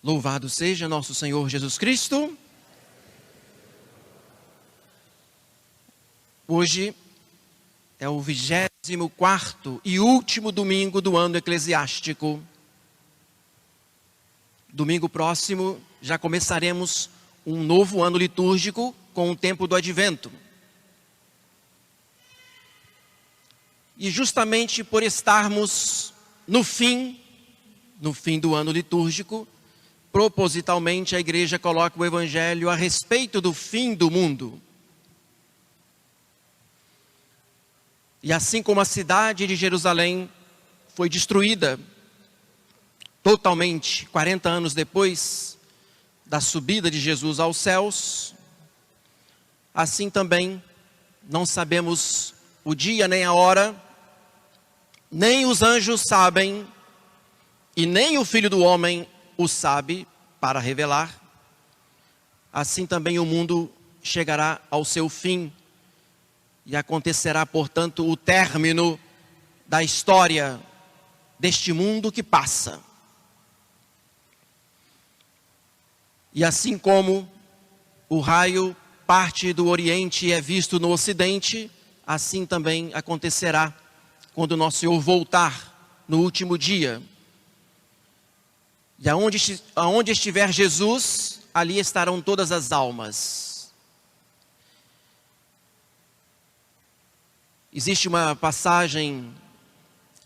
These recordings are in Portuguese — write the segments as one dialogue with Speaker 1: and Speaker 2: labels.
Speaker 1: Louvado seja nosso Senhor Jesus Cristo. Hoje é o 24º e último domingo do ano eclesiástico. Domingo próximo já começaremos um novo ano litúrgico com o tempo do Advento. E justamente por estarmos no fim do ano litúrgico, propositalmente a igreja coloca o evangelho a respeito do fim do mundo. E assim como a cidade de Jerusalém foi destruída totalmente 40 anos depois da subida de Jesus aos céus, assim também não sabemos o dia nem a hora, nem os anjos sabem, e nem o Filho do Homem o sabe para revelar. Assim também o mundo chegará ao seu fim e acontecerá, portanto, o término da história deste mundo que passa. E assim como o raio parte do Oriente e é visto no Ocidente, assim também acontecerá quando nosso Senhor voltar no último dia. E aonde estiver Jesus, ali estarão todas as almas. Existe uma passagem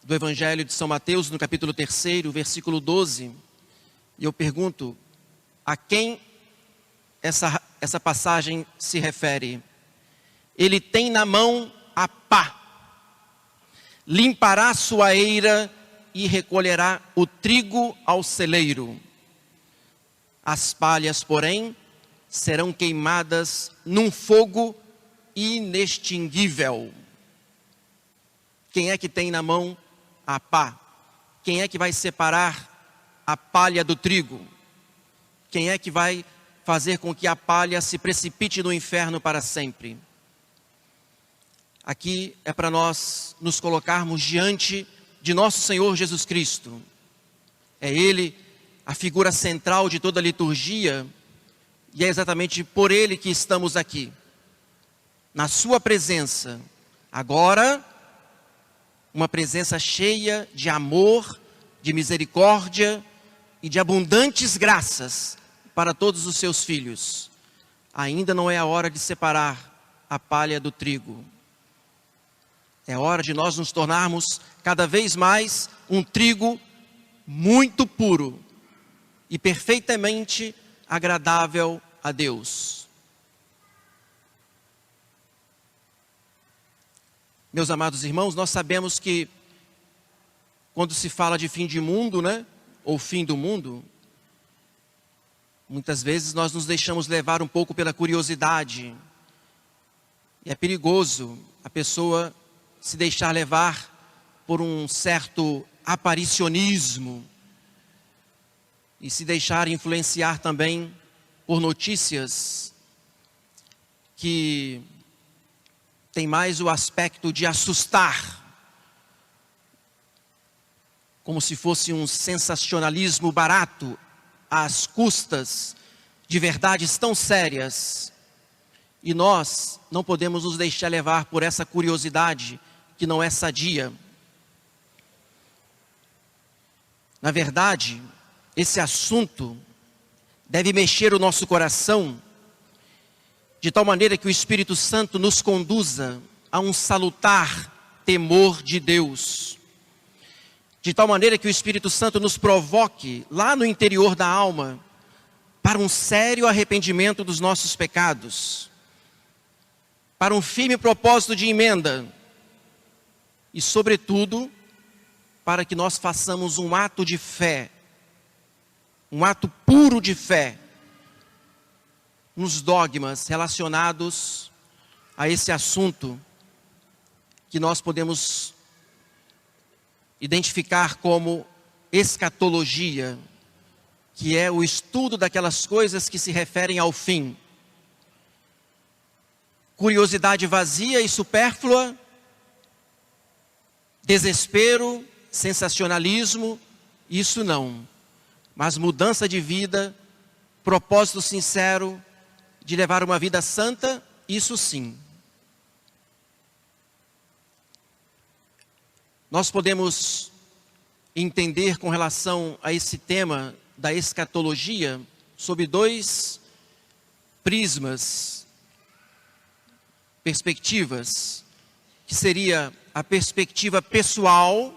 Speaker 1: do Evangelho de São Mateus, no capítulo 3º, versículo 12, e eu pergunto, a quem essa passagem se refere? Ele tem na mão a pá, limpará sua eira e recolherá o trigo ao celeiro. As palhas, porém, serão queimadas num fogo inextinguível. Quem é que tem na mão a pá? Quem é que vai separar a palha do trigo? Quem é que vai fazer com que a palha se precipite no inferno para sempre? Aqui é para nós nos colocarmos diante de nosso Senhor Jesus Cristo. É Ele a figura central de toda a liturgia, e é exatamente por Ele que estamos aqui, na sua presença. Agora, uma presença cheia de amor, de misericórdia e de abundantes graças para todos os seus filhos. Ainda não é a hora de separar a palha do trigo. É hora de nós nos tornarmos cada vez mais um trigo muito puro e perfeitamente agradável a Deus. Meus amados irmãos, nós sabemos que quando se fala de fim de mundo, ou fim do mundo, muitas vezes nós nos deixamos levar um pouco pela curiosidade. E é perigoso a pessoa se deixar levar por um certo aparicionismo e se deixar influenciar também por notícias que tem mais o aspecto de assustar, como se fosse um sensacionalismo barato às custas de verdades tão sérias. E nós não podemos nos deixar levar por essa curiosidade que não é sadia. Na verdade, esse assunto deve mexer o nosso coração de tal maneira que o Espírito Santo nos conduza a um salutar temor de Deus. De tal maneira que o Espírito Santo nos provoque lá no interior da alma para um sério arrependimento dos nossos pecados, para um firme propósito de emenda e, sobretudo, para que nós façamos um ato de fé, um ato puro de fé, nos dogmas relacionados a esse assunto que nós podemos identificar como escatologia, que é o estudo daquelas coisas que se referem ao fim. Curiosidade vazia e supérflua, desespero, sensacionalismo, isso não. mas mudança de vida, propósito sincero de levar uma vida santa, isso sim. Nós podemos entender com relação a esse tema da escatologia sob dois prismas, perspectivas, que seria a perspectiva pessoal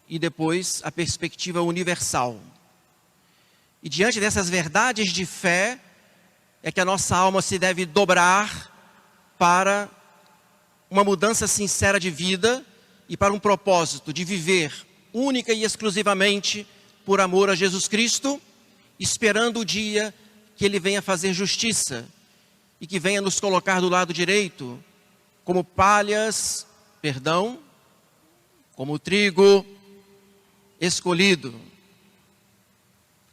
Speaker 1: e depois a perspectiva universal. E diante dessas verdades de fé, é que a nossa alma se deve dobrar para uma mudança sincera de vida e para um propósito de viver única e exclusivamente por amor a Jesus Cristo, esperando o dia que Ele venha fazer justiça e que venha nos colocar do lado direito, como como trigo escolhido.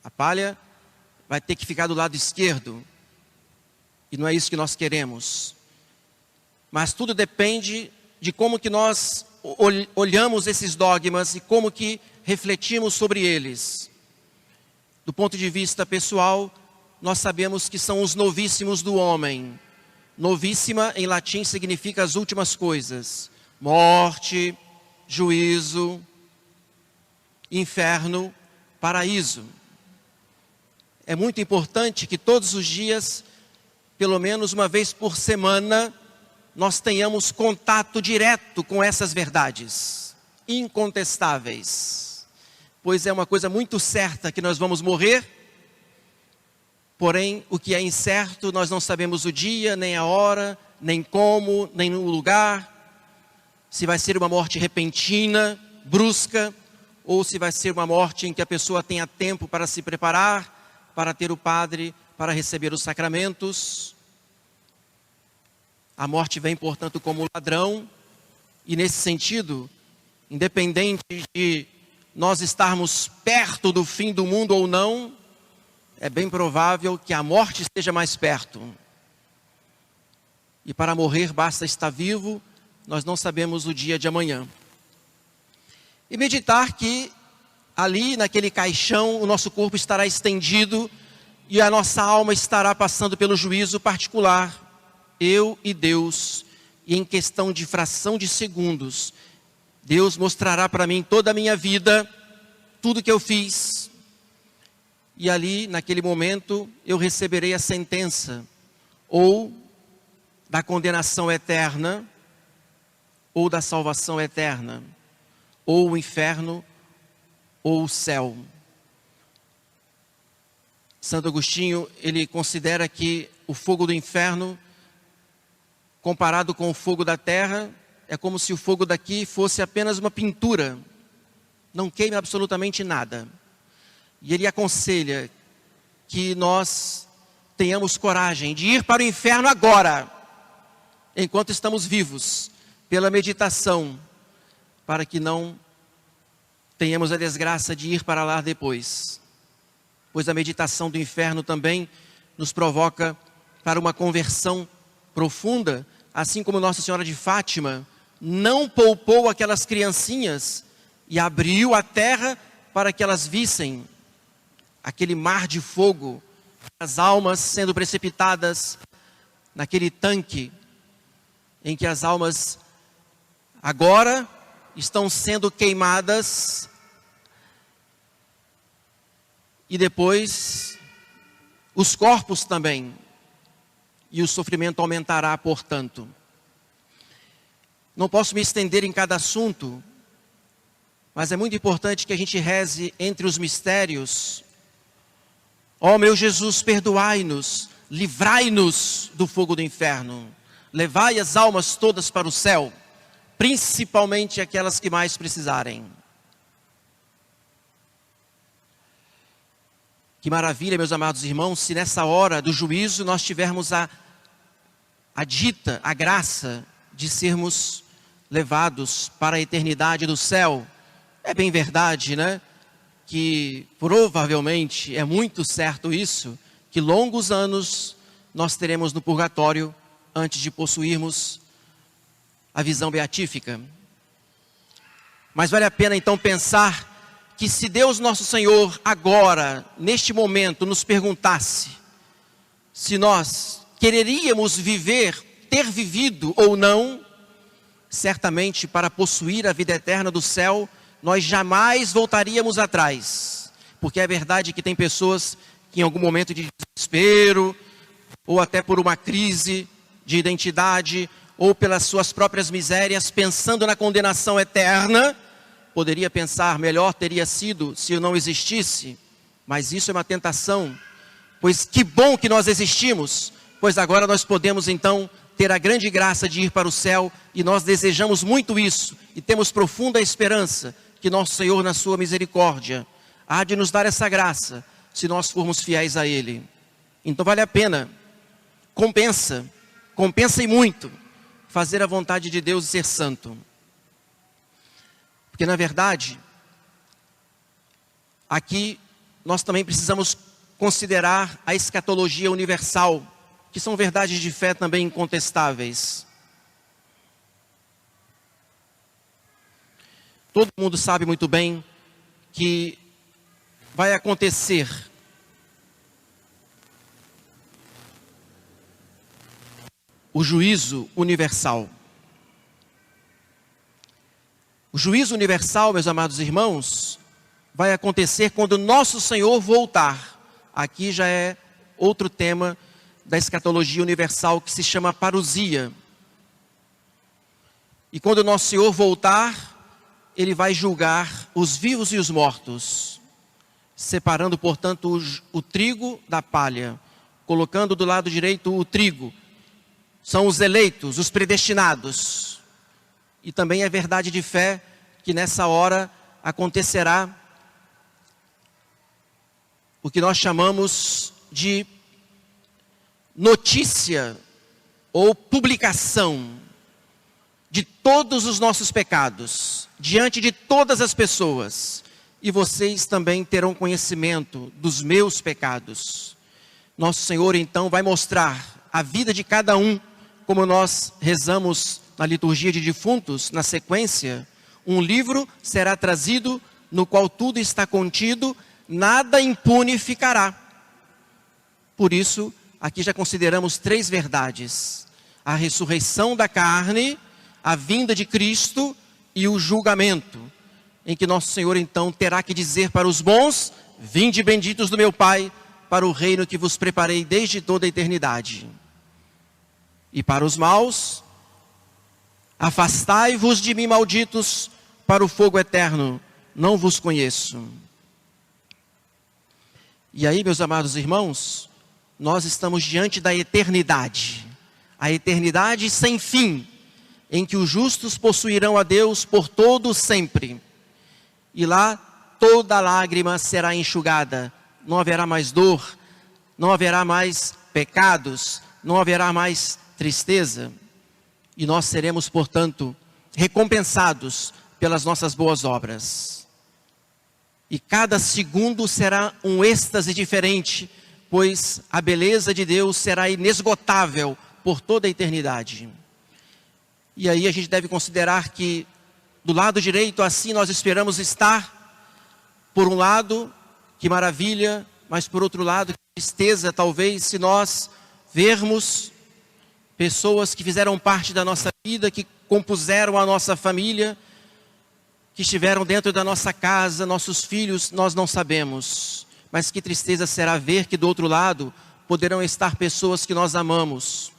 Speaker 1: A palha vai ter que ficar do lado esquerdo, e não é isso que nós queremos. Mas tudo depende de como que nós olhamos esses dogmas e como que refletimos sobre eles. Do ponto de vista pessoal, nós sabemos que são os novíssimos do homem. Novíssima em latim significa as últimas coisas: morte, juízo, inferno, paraíso. É muito importante que todos os dias, pelo menos uma vez por semana, nós tenhamos contato direto com essas verdades incontestáveis, pois é uma coisa muito certa que nós vamos morrer, porém o que é incerto nós não sabemos o dia, nem a hora, nem como, nem o lugar, se vai ser uma morte repentina, brusca, ou se vai ser uma morte em que a pessoa tenha tempo para se preparar, para ter o padre, para receber os sacramentos. A morte vem, portanto, como ladrão, e nesse sentido, independente de nós estarmos perto do fim do mundo ou não, é bem provável que a morte esteja mais perto. E para morrer basta estar vivo, nós não sabemos o dia de amanhã. E meditar que ali naquele caixão o nosso corpo estará estendido e a nossa alma estará passando pelo juízo particular, eu e Deus, e em questão de fração de segundos, Deus mostrará para mim toda a minha vida, tudo que eu fiz, e ali naquele momento eu receberei a sentença, ou da condenação eterna, ou da salvação eterna, ou o inferno, ou o céu. Santo Agostinho, ele considera que o fogo do inferno, comparado com o fogo da terra, é como se o fogo daqui fosse apenas uma pintura, não queime absolutamente nada. E ele aconselha que nós tenhamos coragem de ir para o inferno agora, enquanto estamos vivos, pela meditação, para que não tenhamos a desgraça de ir para lá depois. Pois a meditação do inferno também nos provoca para uma conversão profunda, assim como Nossa Senhora de Fátima não poupou aquelas criancinhas e abriu a terra para que elas vissem aquele mar de fogo, as almas sendo precipitadas naquele tanque em que as almas agora estão sendo queimadas e depois os corpos também, e o sofrimento aumentará, portanto. Não posso me estender em cada assunto, mas é muito importante que a gente reze entre os mistérios. Ó meu Jesus, perdoai-nos, livrai-nos do fogo do inferno, levai as almas todas para o céu, principalmente aquelas que mais precisarem. Que maravilha, meus amados irmãos, se nessa hora do juízo nós tivermos a graça de sermos levados para a eternidade do céu. É bem verdade, né? Que provavelmente, é muito certo isso, que longos anos nós teremos no purgatório antes de possuirmos a visão beatífica. Mas vale a pena então pensar que se Deus nosso Senhor agora, neste momento, nos perguntasse se nós quereríamos viver, ter vivido ou não, certamente para possuir a vida eterna do céu, nós jamais voltaríamos atrás. Porque é verdade que tem pessoas que em algum momento de desespero, ou até por uma crise de identidade, ou pelas suas próprias misérias, pensando na condenação eterna, poderia pensar, melhor teria sido se eu não existisse. Mas isso é uma tentação, pois que bom que nós existimos, pois agora nós podemos então ter a grande graça de ir para o céu, e nós desejamos muito isso, e temos profunda esperança que nosso Senhor, na sua misericórdia, há de nos dar essa graça, se nós formos fiéis a Ele. Então vale a pena, compensa e muito, fazer a vontade de Deus e ser santo. Porque na verdade, aqui nós também precisamos considerar a escatologia universal, que são verdades de fé também incontestáveis. Todo mundo sabe muito bem que vai acontecer o juízo universal. O juízo universal, meus amados irmãos, vai acontecer quando nosso Senhor voltar. Aqui já é outro tema da escatologia universal, que se chama parousia. E quando nosso Senhor voltar, Ele vai julgar os vivos e os mortos, separando, portanto, o trigo da palha, colocando do lado direito o trigo. São os eleitos, os predestinados. E também é verdade de fé que nessa hora acontecerá o que nós chamamos de notícia ou publicação de todos os nossos pecados, diante de todas as pessoas. E vocês também terão conhecimento dos meus pecados. Nosso Senhor então vai mostrar a vida de cada um, como nós rezamos na liturgia de defuntos, na sequência. Um livro será trazido, no qual tudo está contido, nada impune ficará. Por isso, aqui já consideramos 3 verdades: a ressurreição da carne, a vinda de Cristo e o julgamento, em que nosso Senhor então terá que dizer para os bons: vinde benditos do meu Pai, para o reino que vos preparei desde toda a eternidade. E para os maus: afastai-vos de mim, malditos, para o fogo eterno, não vos conheço. E aí, meus amados irmãos, nós estamos diante da eternidade, a eternidade sem fim, em que os justos possuirão a Deus por todo sempre. E lá toda lágrima será enxugada, não haverá mais dor, não haverá mais pecados, não haverá mais tristeza. E nós seremos, portanto, recompensados pelas nossas boas obras. E cada segundo será um êxtase diferente, pois a beleza de Deus será inesgotável por toda a eternidade. E aí a gente deve considerar que do lado direito, assim nós esperamos estar. Por um lado, que maravilha, mas por outro lado, que tristeza, talvez, se nós vermos pessoas que fizeram parte da nossa vida, que compuseram a nossa família, que estiveram dentro da nossa casa, nossos filhos, nós não sabemos. Mas que tristeza será ver que do outro lado poderão estar pessoas que nós amamos,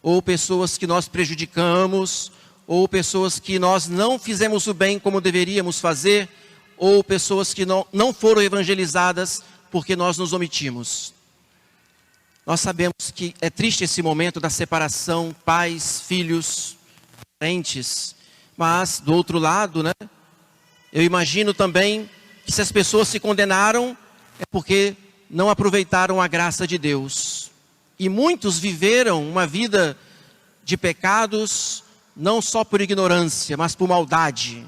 Speaker 1: ou pessoas que nós prejudicamos, ou pessoas que nós não fizemos o bem como deveríamos fazer, ou pessoas que não foram evangelizadas porque nós nos omitimos. Nós sabemos que é triste esse momento da separação, pais, filhos, parentes, mas do outro lado, né, eu imagino também que se as pessoas se condenaram, é porque não aproveitaram a graça de Deus. E muitos viveram uma vida de pecados, não só por ignorância, mas por maldade,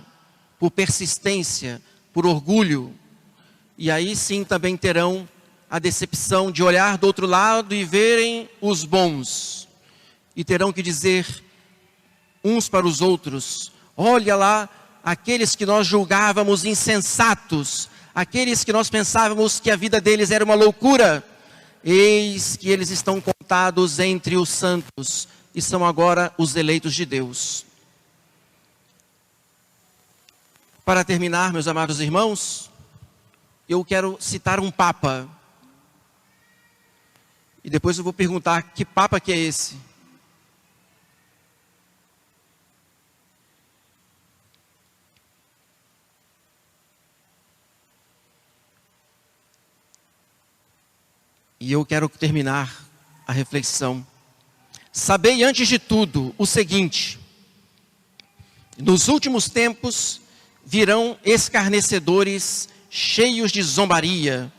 Speaker 1: por persistência, por orgulho. E aí sim também terão a decepção de olhar do outro lado e verem os bons. E terão que dizer uns para os outros: olha lá aqueles que nós julgávamos insensatos, aqueles que nós pensávamos que a vida deles era uma loucura, eis que eles estão contados entre os santos e são agora os eleitos de Deus. Para terminar, meus amados irmãos, eu quero citar um papa. E depois eu vou perguntar que papa que é esse. E eu quero terminar a reflexão. Sabei antes de tudo o seguinte: nos últimos tempos virão escarnecedores cheios de zombaria,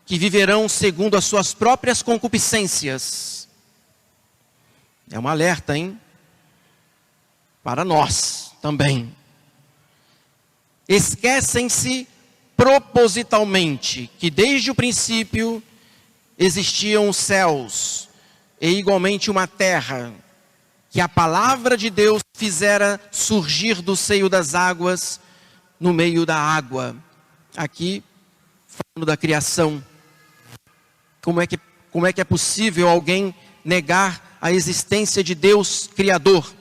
Speaker 1: que viverão segundo as suas próprias concupiscências. É um alerta, hein? Para nós também. Esquecem-se propositalmente que desde o princípio existiam os céus e igualmente uma terra, que a palavra de Deus fizera surgir do seio das águas, no meio da água. Aqui, falando da criação. Como é que é possível alguém negar a existência de Deus Criador,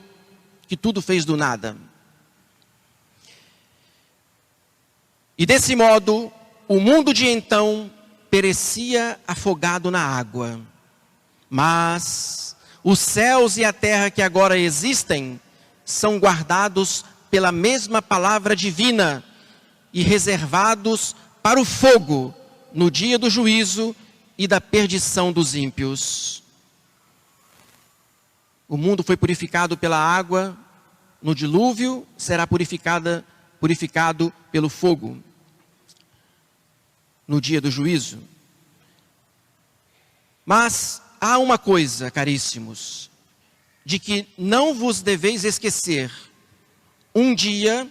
Speaker 1: que tudo fez do nada? E desse modo, o mundo de então perecia afogado na água. Mas os céus e a terra que agora existem são guardados pela mesma palavra divina e reservados para o fogo no dia do juízo e da perdição dos ímpios. O mundo foi purificado pela água, no dilúvio será purificado pelo fogo no dia do juízo. Mas há uma coisa, caríssimos, de que não vos deveis esquecer: um dia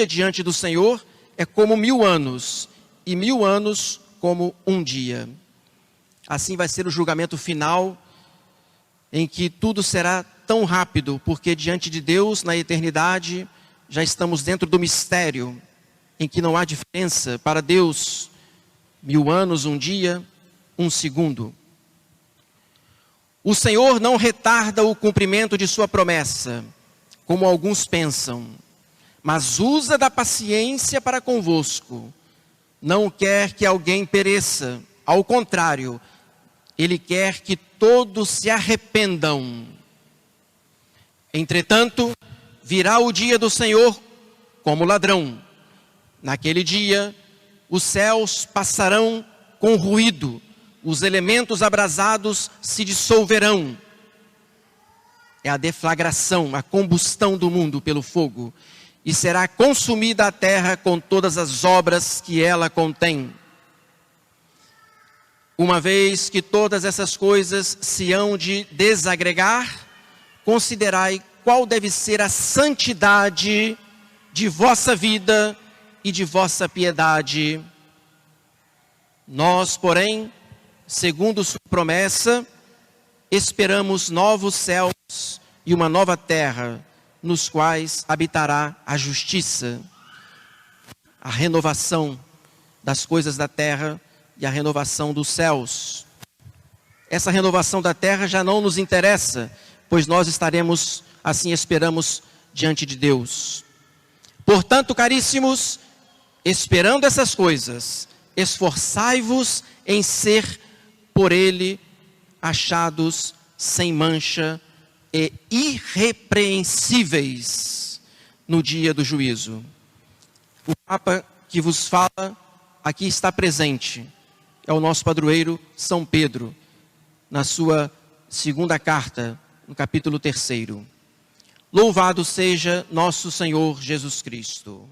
Speaker 1: diante do Senhor é como 1000 anos, e 1000 anos como um dia. Assim vai ser o julgamento final, em que tudo será tão rápido, porque diante de Deus, na eternidade, já estamos dentro do mistério, em que não há diferença para Deus. 1000 anos, um dia, um segundo. O Senhor não retarda o cumprimento de sua promessa, como alguns pensam, mas usa da paciência para convosco. Não quer que alguém pereça, ao contrário, Ele quer que todos se arrependam. Entretanto, virá o dia do Senhor como ladrão. Naquele dia, os céus passarão com ruído, os elementos abrasados se dissolverão. É a deflagração, a combustão do mundo pelo fogo. E será consumida a terra com todas as obras que ela contém. Uma vez que todas essas coisas se hão de desagregar, considerai qual deve ser a santidade de vossa vida e de vossa piedade. Nós, porém, segundo sua promessa, esperamos novos céus e uma nova terra, nos quais habitará a justiça, a renovação das coisas da terra e a renovação dos céus. Essa renovação da terra já não nos interessa, pois nós estaremos, assim esperamos, diante de Deus. Portanto, caríssimos, esperando essas coisas, esforçai-vos em ser por Ele achados sem mancha e irrepreensíveis no dia do juízo. O Papa que vos fala aqui está presente. É o nosso padroeiro São Pedro, na sua segunda carta, no capítulo 3. Louvado seja nosso Senhor Jesus Cristo.